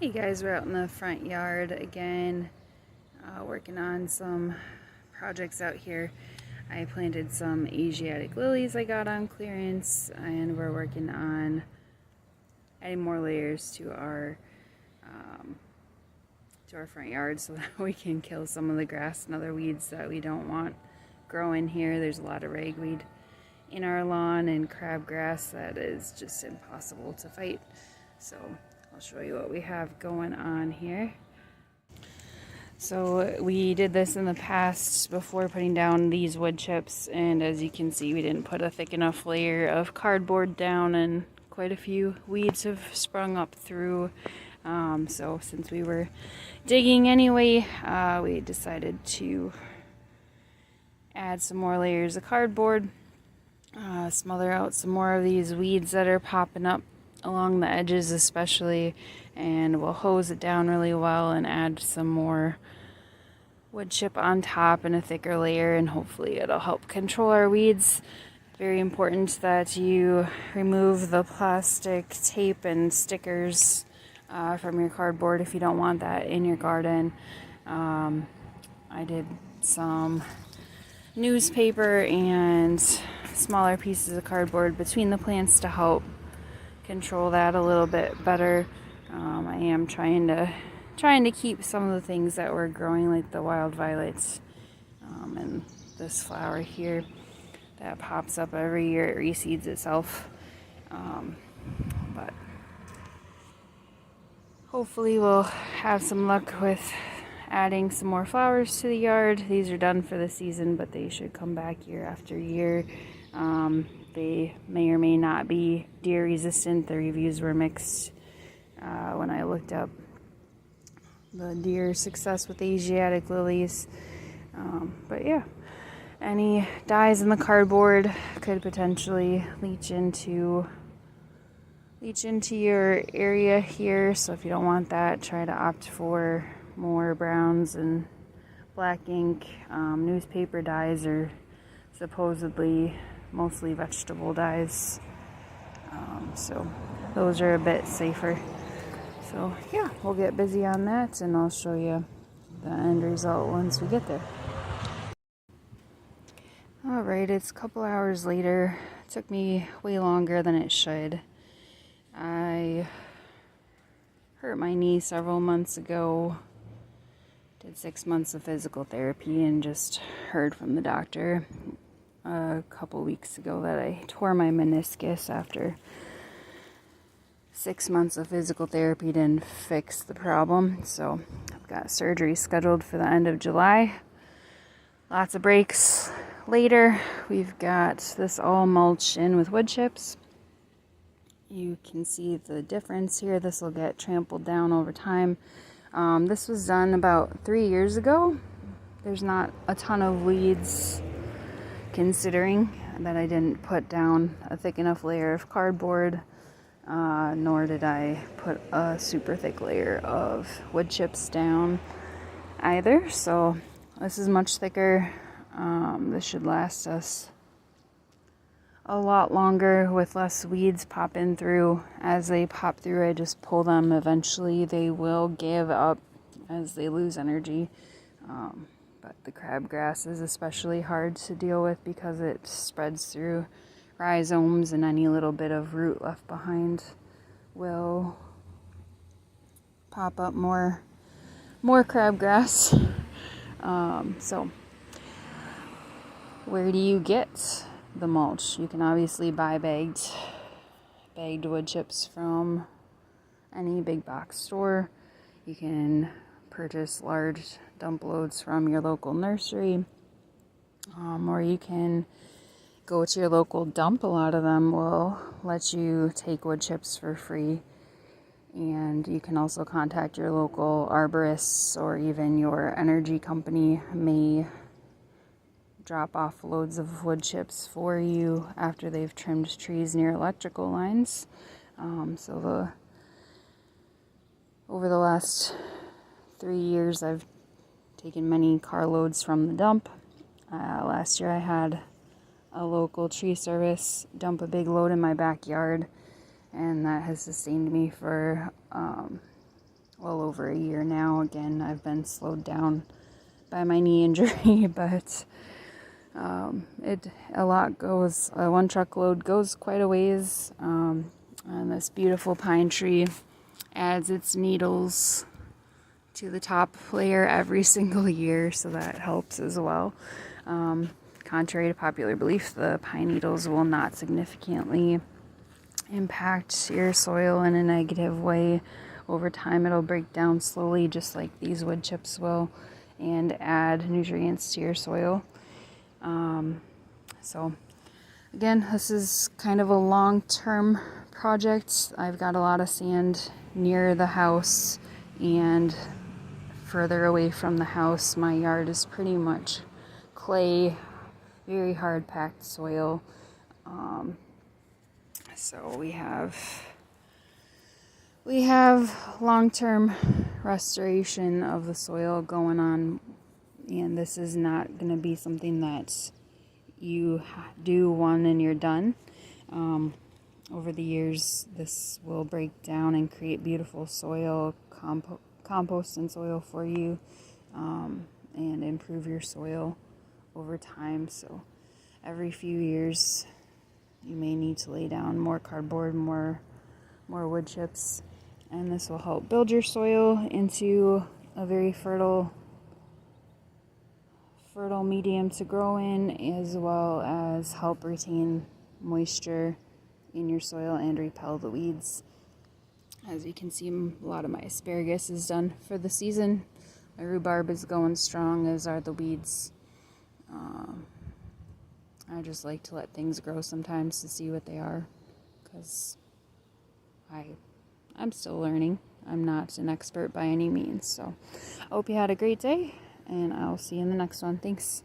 Hey guys, we're out in the front yard again, working on some projects out here. I planted some Asiatic lilies I got on clearance, and we're working on adding more layers to our front yard so that we can kill some of the grass and other weeds that we don't want growing here. There's a lot of ragweed in our lawn and crabgrass that is just impossible to fight. So I'll show you what we have going on here. So we did this in the past before putting down these wood chips, and as you can see, we didn't put a thick enough layer of cardboard down, and quite a few weeds have sprung up through. So since we were digging anyway, we decided to add some more layers of cardboard, smother out some more of these weeds that are popping up along the edges especially, and we'll hose it down really well and add some more wood chip on top in a thicker layer, and hopefully it'll help control our weeds. Very important that you remove the plastic tape and stickers from your cardboard if you don't want that in your garden. I did some newspaper and smaller pieces of cardboard between the plants to help control that a little bit better. I am trying to keep some of the things that we're growing, like the wild violets, and this flower here that pops up every year. It reseeds itself, but hopefully we'll have some luck with adding some more flowers to the yard. These are done for the season, but they should come back year after year. They may or may not be deer resistant. The reviews were mixed when I looked up the deer success with Asiatic lilies. But yeah, any dyes in the cardboard could potentially leach into your area here. So if you don't want that, try to opt for more browns and black ink. Newspaper dyes are supposedly mostly vegetable dyes, so those are a bit safer. So yeah, we'll get busy on that, and I'll show you the end result once we get there. Alright, it's a couple hours later. It took me way longer than it should. I hurt my knee several months ago, did 6 months of physical therapy, and just heard from the doctor a couple weeks ago that I tore my meniscus after 6 months of physical therapy didn't fix the problem. So I've got surgery scheduled for the end of July. Lots of breaks later. We've got this all mulched in with wood chips. You can see the difference here. This will get trampled down over time. This was done about 3 years ago. There's not a ton of weeds, considering that I didn't put down a thick enough layer of cardboard, nor did I put a super thick layer of wood chips down either. So this is much thicker. This should last us a lot longer with less weeds popping through. As they pop through, I just pull them. Eventually they will give up as they lose energy. But the crabgrass is especially hard to deal with because it spreads through rhizomes, and any little bit of root left behind will pop up more crabgrass. So where do you get the mulch? You can obviously buy bagged wood chips from any big box store. You can purchase large dump loads from your local nursery, or you can go to your local dump. A lot of them will let you take wood chips for free, and you can also contact your local arborists, or even your energy company may drop off loads of wood chips for you after they've trimmed trees near electrical lines. Over the last 3 years, I've taken many carloads from the dump. Last year I had a local tree service dump a big load in my backyard, and that has sustained me for over a year now. Again, I've been slowed down by my knee injury, but one truckload goes quite a ways. And this beautiful pine tree adds its needles to the top layer every single year, so that helps as well. Contrary to popular belief, the pine needles will not significantly impact your soil in a negative way. Over time, it'll break down slowly, just like these wood chips will, and add nutrients to your soil. So again, this is kind of a long-term project. I've got a lot of sand near the house, and further away from the house, my yard is pretty much clay, very hard packed soil. So we have long-term restoration of the soil going on, and this is not going to be something that you do one and you're done. Over the years, this will break down and create beautiful soil, compost and soil for you, and improve your soil over time. So every few years, you may need to lay down more cardboard, more wood chips, and this will help build your soil into a very fertile medium to grow in, as well as help retain moisture in your soil and repel the weeds. As you can see, a lot of my asparagus is done for the season. My rhubarb is going strong, as are the weeds. I just like to let things grow sometimes to see what they are, because I'm still learning. I'm not an expert by any means. So I hope you had a great day, and I'll see you in the next one. Thanks.